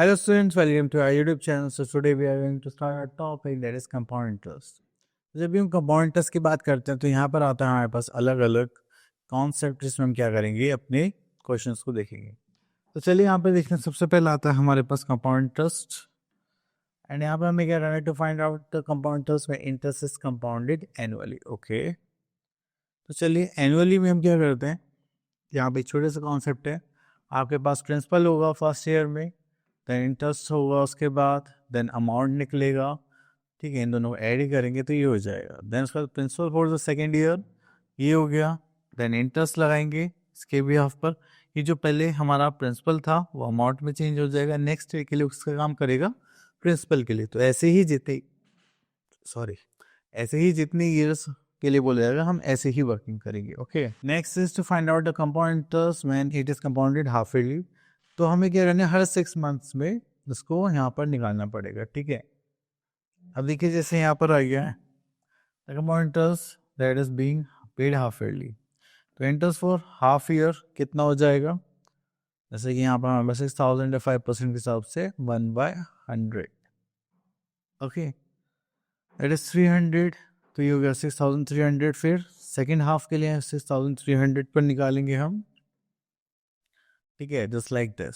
Hello students, welcome to our YouTube channel. So today we are going to start our topic that is compound interest. जब भी हम compound interest की बात करते हैं तो यहाँ पर आता है हमारे पास अलग अलग कॉन्सेप्ट जिसमें हम क्या करेंगे अपने क्वेश्चंस को देखेंगे. तो चलिए यहाँ पे देखते हैं. सबसे पहले आता है हमारे पास कंपाउंड इंटरेस्ट एंड यहाँ पे हमें क्या करना है to find out the compound interest में interest is compounded annually. Okay, तो चलिए एनुअली में हम क्या करते हैं. यहाँ पे छोटे सा कॉन्सेप्ट है. आपके पास प्रिंसिपल होगा फर्स्ट ईयर में, देन इंटरेस्ट होगा उसके बाद, देन अमाउंट निकलेगा. ठीक है, इन दोनों को ऐड करेंगे तो ये हो जाएगा. देन उसके बाद principal for the second year ये हो गया. देन इंटरेस्ट लगाएंगे इसके भी हाफ पर. ये जो पहले हमारा प्रिंसिपल था वो अमाउंट में चेंज हो जाएगा. नेक्स्ट ईयर के लिए उसका काम करेगा प्रिंसिपल के लिए. तो ऐसे ही जितने ईयर्स के लिए बोला जाएगा हम ऐसे ही वर्किंग करेंगे. Okay, next is to find out the compound interest when it is compounded half yearly. तो हमें क्या करना है, हर 6 मंथ्स में इसको यहाँ पर निकालना पड़ेगा. ठीक है, अब देखिए जैसे यहाँ पर आ गया है the compound interest that is being paid half yearly. तो इंटरेस्ट फॉर हाफ ईयर कितना हो जाएगा, जैसे कि यहाँ पर हमारे पास 6,000 5% के हिसाब से 1/100. Okay, that is 300. तो ये हो गया 6,300. फिर सेकेंड हाफ के लिए 6,300 पर निकालेंगे हम. ठीक है, जस्ट लाइक दिस.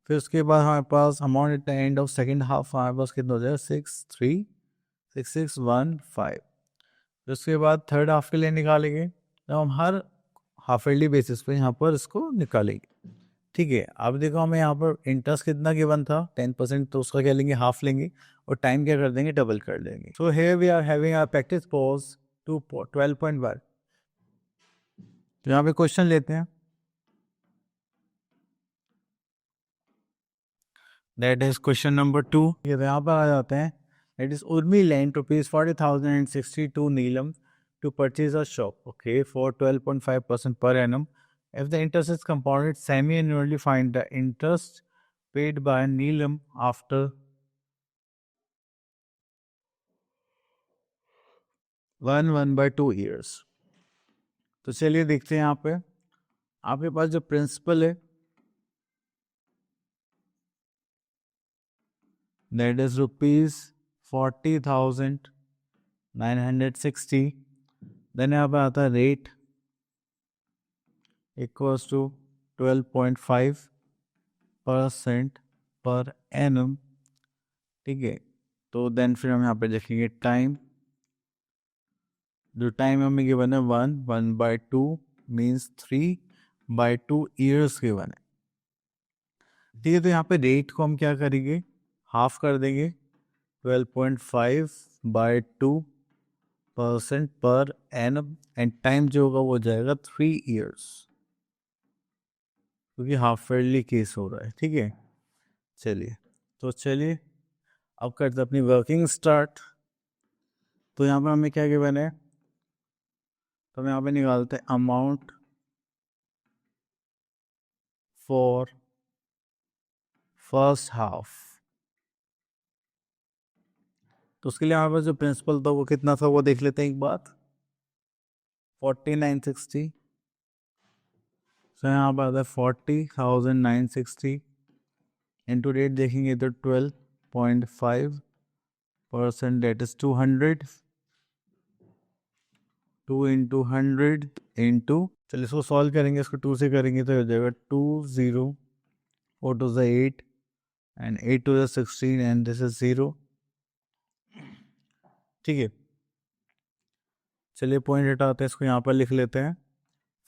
फिर उसके बाद हमारे पास amount at the end of second half हमारे पास कितना हो जाएगा 6,615. फिर उसके बाद थर्ड हाफ के लिए निकालेंगे. जब हम हर हाफ ईयरली बेसिस पे यहाँ पर इसको निकालेंगे. ठीक है, अब देखो हमें यहाँ पर इंटरेस्ट कितना गिवन था 10%, तो उसका क्या लेंगे, हाफ लेंगे और टाइम क्या कर देंगे, डबल कर देंगे. So here we are having our practice pause to 12.1. तो यहाँ पे क्वेश्चन लेते हैं. That is question number 2. ये तो यहाँ पर आ जाते हैं. It is Urmi lent rupees 40,060 to Neelam to purchase a shop, okay, for 12.5% per annum. If the interest is compounded semi-annually, find the interest paid by Neelam after 1/2 years. तो चलिए देखते हैं. यहाँ पे आपके पास जो प्रिंसिपल है that is rupees 40,960. देन यहाँ पे आता है rate equals to 12.5% per annum. ठीक है, तो देन फिर हम यहाँ पे देखेंगे टाइम. जो टाइम हमें गिवन है 1/2 मीन्स 3/2 ईयर्स गिवन है. ठीक है, तो यहाँ पे रेट को हम क्या करेंगे, हाफ कर देंगे. 12.5/2% पर एनम एंड टाइम जो होगा वो हो जाएगा 3 ईयर्स, क्योंकि हाफ ईयरली केस हो रहा है. ठीक है, चलिए अब करते अपनी वर्किंग स्टार्ट. तो यहाँ पर हमें क्या गिवन है, तो हम यहाँ पे निकालते हैं अमाउंट फॉर फर्स्ट हाफ. तो उसके लिए हमारे पास जो प्रिंसिपल था वो कितना था वो देख लेते हैं एक बात. 4960. तो यहाँ पर आता है 40,960 इंटू रेट देखेंगे तो 12.5%, डेट इज 200. 2 इंटू 100 इंटू, चलिए इसको सॉल्व करेंगे. इसको 2 से करेंगे तो हो जाएगा 20, 4 to the 8 and 8 to the 16 and this is 0. ठीक है, चलिए पॉइंट हटाते हैं, इसको यहाँ पर लिख लेते हैं.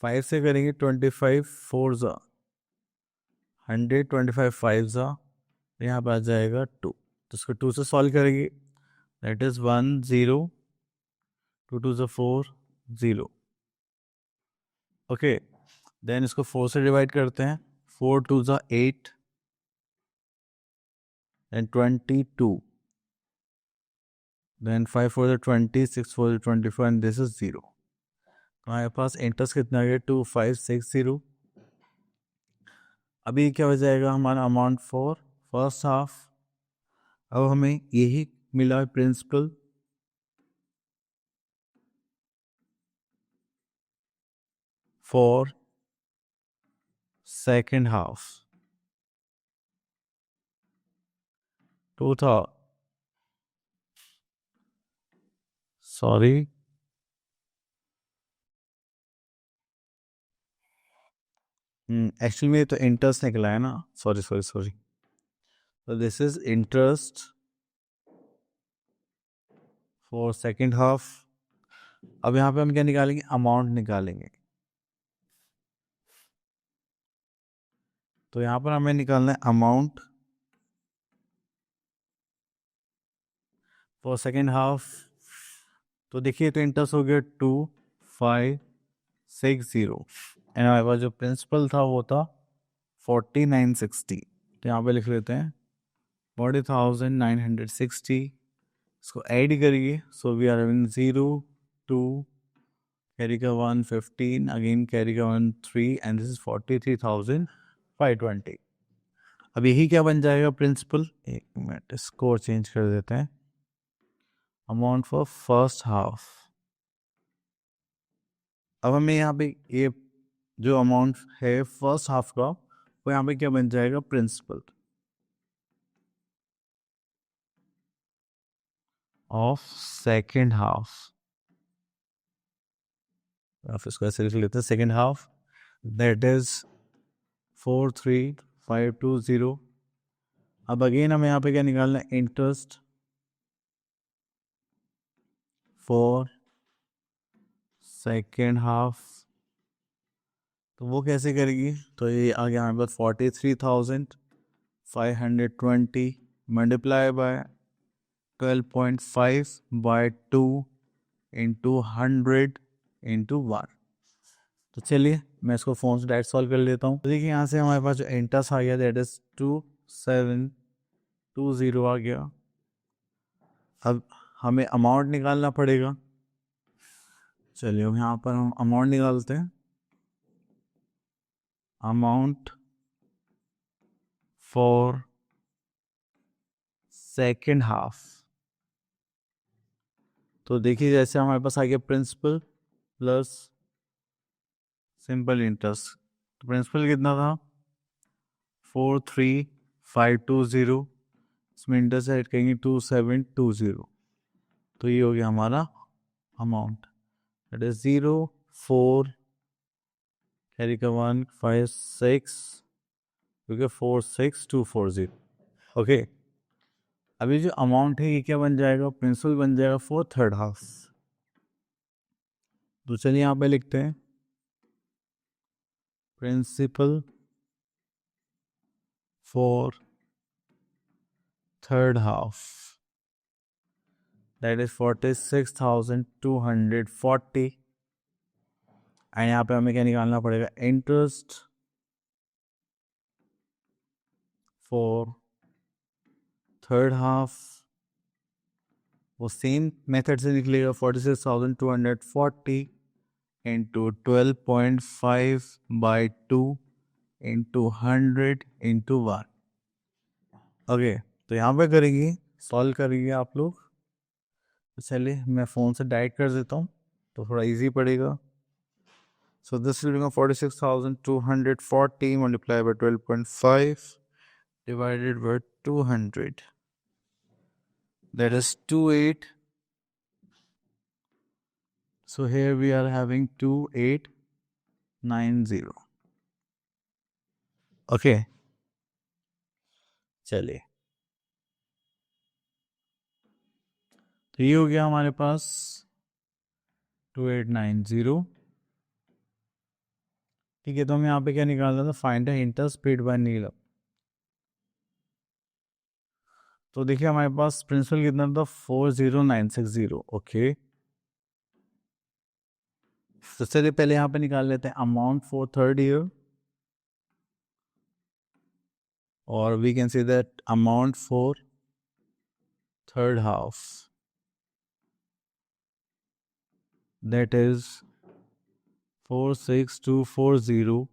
5 से करेंगे 25 4 ज़ा 100, 25 5 ज़ा, यहाँ पर आ जाएगा 2. तो इसको 2 से सॉल्व करेंगे, दैट इज 1 0, 2 2 ज़ा 4 0. ओके, देन इसको 4 से डिवाइड करते हैं. 4 2 ज़ा 8 and 22. Then 5 4 is 20, 6 4 is 24 and this is 0. तो हमारे पास इंटरेस्ट कितना आ गया 2560. अभी क्या हो जाएगा हमारा अमाउंट फॉर फर्स्ट हाफ. अब हमें यही मिला प्रिंसिपल फॉर सेकेंड हाफ. 2 था, सॉरी, एक्चुअली में तो इंटरेस्ट निकला है ना, सॉरी सॉरी सॉरी, तो this is interest for second half. अब यहाँ पे हम क्या निकालेंगे, अमाउंट निकालेंगे। तो यहाँ पर हमें निकालना है अमाउंट फॉर सेकेंड हाफ। तो देखिए, तो इंटरेस्ट हो गया 2560, एंड हमारे पास जो प्रिंसिपल था वो था 4960। तो यहाँ पे लिख लेते हैं 40,960, इसको ऐड करिए, so we are having 0 2 carry का 1 15, अगेन कैरी का 1 3, एंड दिस इज 43,520। अब यही क्या बन जाएगा प्रिंसिपल, एक मिनट इसको चेंज कर देते हैं, अमाउंट फॉर फर्स्ट हाफ। अब हमें यहाँ पे ये जो अमाउंट है फर्स्ट हाफ का, वो यहाँ पे क्या बन जाएगा, प्रिंसिपल ऑफ सेकेंड हाफ। आप इसको ऐसे लिख लेते हैं, सेकेंड हाफ, दैट इज 43,520। अब अगेन हमें यहाँ पे क्या निकालना है, इंटरेस्ट फॉर सेकेंड हाफ। तो वो कैसे करेगी, तो ये आ गया हमारे पास 43,520 multiply by 12.5 by 2 into 100 into 1। तो चलिए मैं इसको फ़ोन से डायरेक्ट सॉल्व कर लेता हूँ। तो देखिए यहाँ से हमारे पास जो इंटरेस्ट आ गया दैट इज 2720 आ गया। अब हमें अमाउंट निकालना पड़ेगा, चलिए अब यहाँ पर हम अमाउंट निकालते हैं। Amount for second half. तो देखिए जैसे हमारे पास आ गया प्रिंसिपल प्लस सिंपल इंटरेस्ट, तो प्रिंसिपल कितना था 43,520, इसमें इंटरेस्ट ऐड करेंगे 2720, तो ये हो गया हमारा अमाउंट, दैट इज 0 4 कैरी का 1 5 6, क्योंकि 46240। ओके, अभी जो अमाउंट है ये क्या बन जाएगा, प्रिंसिपल बन जाएगा फॉर थर्ड हाफ। तो चलिए यहाँ पे लिखते हैं principal for third half, that is 46,240, and यहाँ पे हमें क्या निकालना पड़ेगा, इंटरेस्ट फॉर थर्ड हाफ। वो सेम मेथड से निकलेगा 46,240 into 12.5 by 2 into 100 into 1। Okay, तो यहाँ पे करेंगे, सॉल्व करेंगे आप लोग। तो चलिए मैं फ़ोन से डायरेक्ट कर देता हूँ तो थोड़ा इजी पड़ेगा। So this will become 46,240 multiply by 12.5 divided by 200, that is 28. So here we are having 2890. Okay, चलिए तो ये हो गया हमारे पास 2890। ठीक है, तो हम यहाँ पे क्या निकालना था, find the interest paid by Neelam. तो देखिए हमारे पास प्रिंसिपल कितना था 40960। ओके, तो चलिए पहले यहाँ पे निकाल लेते हैं अमाउंट फॉर थर्ड ईयर, और we can see that amount for third half, that is 46240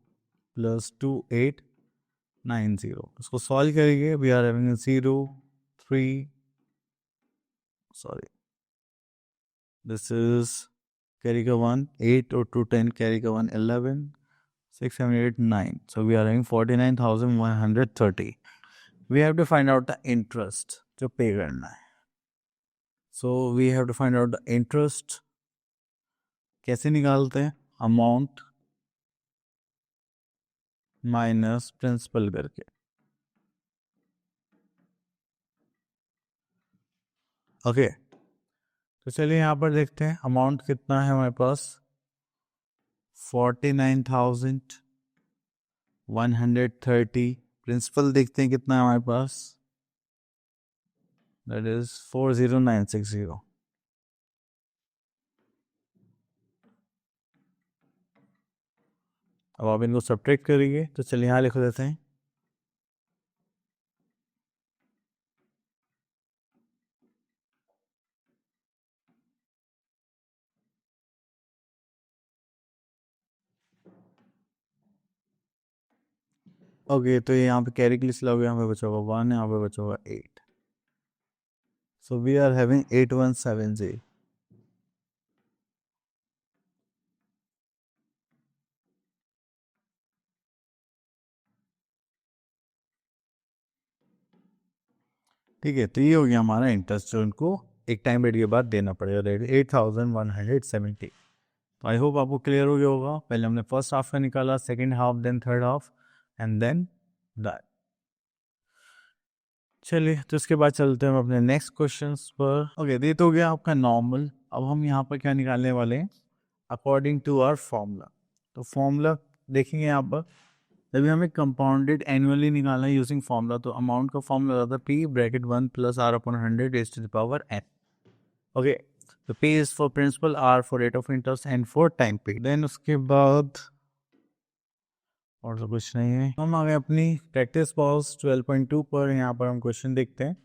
plus 2890। इसको सॉल्व करेंगे, we are having 0 3, sorry this is carry का 1 8 और 2 10, कैरी का 1 11 6 7 8 9, so we are having 49,130. we have to find out the interest। जो पे करना है। So we have to find out the interest. कैसे निकालते हैं? अमाउंट माइनस प्रिंसिपल करके। ओके, तो चलिए यहाँ पर देखते हैं अमाउंट कितना है हमारे पास। 49,130। प्रिंसिपल देखते हैं कितना है हमारे पास, दैट इज 40960। अब आप इनको सब्ट्रैक्ट करिए, तो चलिए यहाँ लिख देते हैं। ओके, तो यहाँ पे कैरी के लिए लगाओगे, यहाँ पे बचा होगा 1, यहाँ पे बचा होगा 8। So we are having 8170। ठीक है, तो ये हो गया हमारा इंटरेस्ट जो उनको एक टाइम पीरियड के बाद देना पड़ेगा, रेट 8170। तो आई होप आपको क्लियर हो गया होगा। पहले हमने फर्स्ट हाफ का निकाला, second half, then third half, and then that. चलिए, तो इसके बाद चलते हैं हम अपने नेक्स्ट क्वेश्चन पर। ओके, ये तो हो गया आपका नॉर्मल। अब हम यहाँ पर क्या निकालने वाले हैं, अकॉर्डिंग टू आवर फॉर्मूला। तो फॉर्मूला देखेंगे यहाँ पर, जब हमें कंपाउंडेड एनुअली निकालना है यूजिंग फॉर्मूला, तो अमाउंट का फॉर्मूला आता है P bracket 1 plus R upon 100 raise to the power n। Okay, तो P is for principal, R for rate of interest, and for time period. Then उसके बाद और तो कुछ नहीं है। हम आ गए अपनी प्रैक्टिस पॉज 12.2 पर। यहाँ पर हम क्वेश्चन देखते हैं।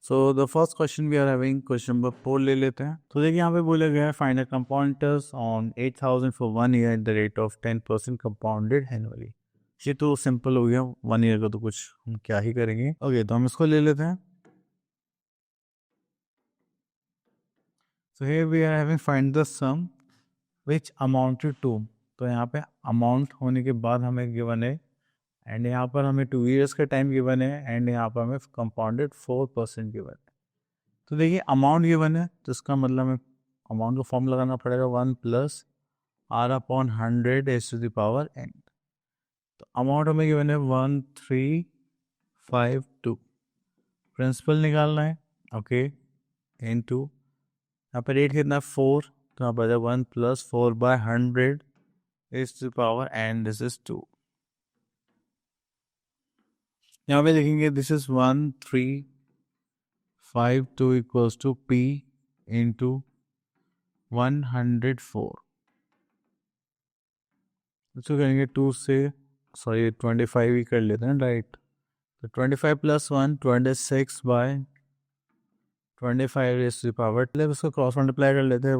So the first question we are having, question number 4 ले लेते हैं। तो देखिए यहाँ पे बोला गया है find the compound interest on 8000 for 1 year at the rate of 10% compounded annually. ये तो सिंपल हो गया, 1 ईयर का तो कुछ हम क्या ही करेंगे। ओके, तो हम इसको ले लेते हैं। So here we are having find the sum which amounted to. तो यहाँ पे अमाउंट होने के बाद हमें गिवन है, एंड यहाँ पर हमें 2 ईयर्स का टाइम गिवन है, एंड यहाँ पर हमें कंपाउंडेड 4% गिवन है। तो देखिए अमाउंट गिवन है, तो इसका मतलब हमें अमाउंट का फॉर्म लगाना पड़ेगा 1 plus R upon 100 raise to the power n। तो अमाउंट हमें गिवन है 1352। प्रिंसिपल निकालना है, ओके, इनटू यहाँ पर रेट कितना 4, तो यहाँ पर 1 plus 4/100 raise to the power n, this is 2। यहाँ पे लिखेंगे this is 1352 equals to P into 104। इसको करेंगे 2 से, सॉरी 25 ही कर लेते हैं, राइट। तो 25 plus 1 26/25 raise to the power, मतलब इसको क्रॉस मल्टीप्लाई कर लेते हैं।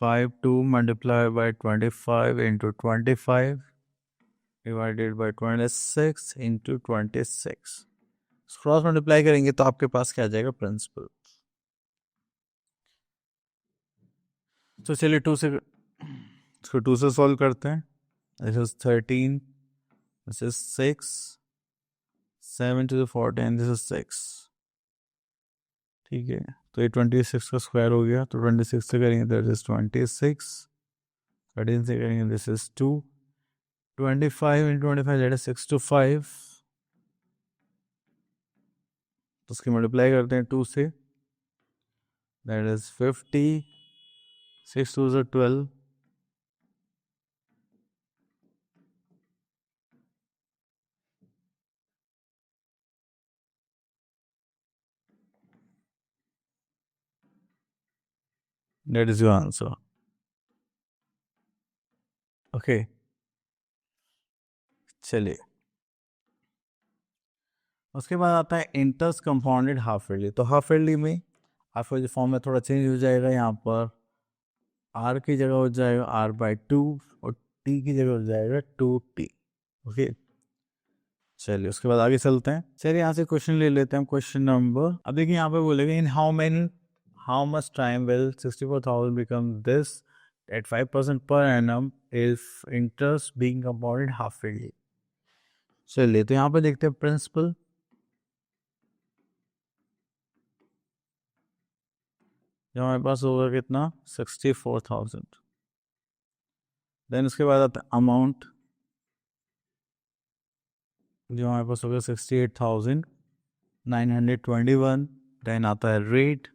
1352 multiply by 25 into 25 divided by 26 into 26। Cross multiply करेंगे तो आपके पास क्या आ जाएगा, प्रिंसिपल। तो चलिए 2 से, इसको 2 से सॉल्व करते हैं। This is 13, this is 6, 7 to the 14, this is 6। ठीक है, तो ये 26 का स्क्वायर हो गया, तो 26 से करेंगे दैट इज 26, 13 से करेंगे this is 2, 25 into 25 that is 6 to 5। तो उसकी मल्टीप्लाई करते हैं 2 से, that is 50, 6 2 is 12, that is your answer। Okay, चलिए उसके बाद आता है इंटरेस्ट कंपाउंडेड हाफ ईयरली। तो हाफ ईयरली में हाफ ईयरली फॉर्म में थोड़ा चेंज हो जाएगा। यहाँ पर आर की जगह हो जाएगा R/2 और टी की जगह हो जाएगा 2t। ओके, चलिए उसके बाद आगे चलते हैं। चलिए यहाँ से क्वेश्चन ले लेते हैं, क्वेश्चन नंबर। अब देखिए यहाँ पे बोलेगा in how much time will 64,000 become this eight 5% per annum if interest being compounded half yearly. चलिए तो यहाँ पे देखते हैं प्रिंसिपल। जो हमारे पास होगा कितना 64,000। देन उसके बाद आता है अमाउंट, जो हमारे पास होगा 68,921। देन आता है रेट,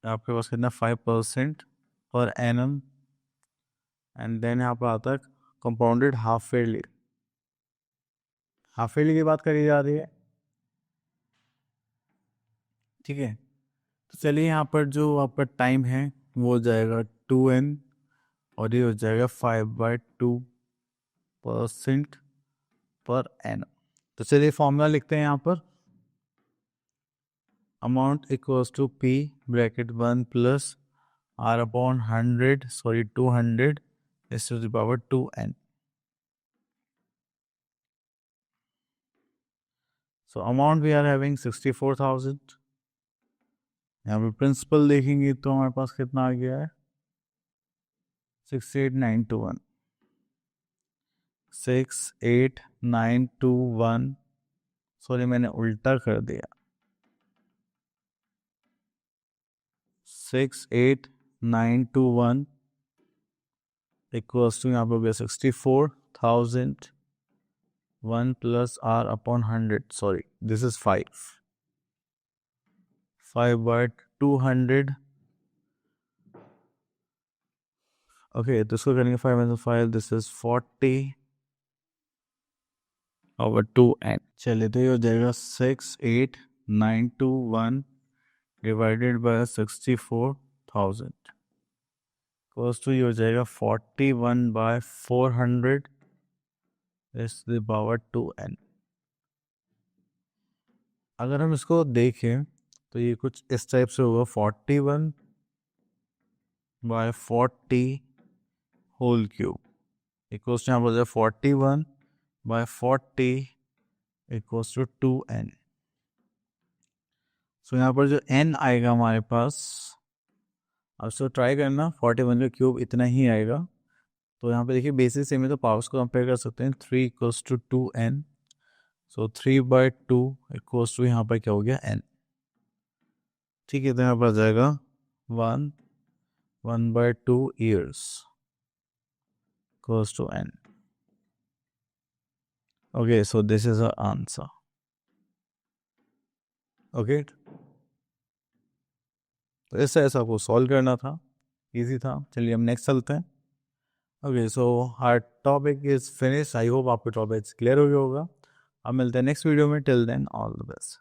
आपके पास कितना 5% पर एनम। एंड देन यहाँ पर आता है compounded half yearly. Half yearly की बात करी जा रही है, ठीक है। तो चलिए यहाँ पर जो आपका टाइम है वो हो जाएगा 2n, और ये हो जाएगा 5/2% पर एनम। तो चलिए फॉर्मूला लिखते हैं यहाँ पर। Amount equals to P bracket 1 plus R/100, sorry 200 is to the power 2n. So amount we are having 64,000। यहाँ पे प्रिंसिपल देखेंगे तो हमारे पास कितना आ गया है 68,921। 68,921, सॉरी मैंने उल्टा कर दिया। 68,921 इक्वल्स टू यहाँ पर हो गया 64,000 1 plus R/100, sorry this is 5/200। Okay तो इसको करेंगे 5 दिस इज 40/2n। चलिए तो ये हो जाएगा 68,921 डिवाइडेड बाय 64,000 इक्वल्स टू ये हो जाएगा 41/400 इज द पावर 2n। अगर हम इसको देखें तो ये कुछ इस टाइप से होगा 41/40 होल क्यूब इक्वल्स टू यहाँ पर 41/40 इक्वल्स टू 2n। सो यहाँ पर जो n आएगा हमारे पास, अब इसको ट्राई करना 41 का क्यूब इतना ही आएगा। तो यहाँ पे देखिए बेसिस सेम है तो पावर्स को कंपेयर कर सकते हैं। 3 equals to 2n, so 3/2 equals to यहाँ पर क्या हो गया n। ठीक है तो यहाँ पर आ जाएगा 1/2 years equals to n। Okay, so this is our answer। Okay, तो ऐसा ऐसा आपको सॉल्व करना था, इजी था। चलिए हम नेक्स्ट चलते हैं। Okay so our topic is finish. I hope आपको टॉपिक क्लियर हो गया होगा। अब मिलते हैं नेक्स्ट वीडियो में। Till then all the best.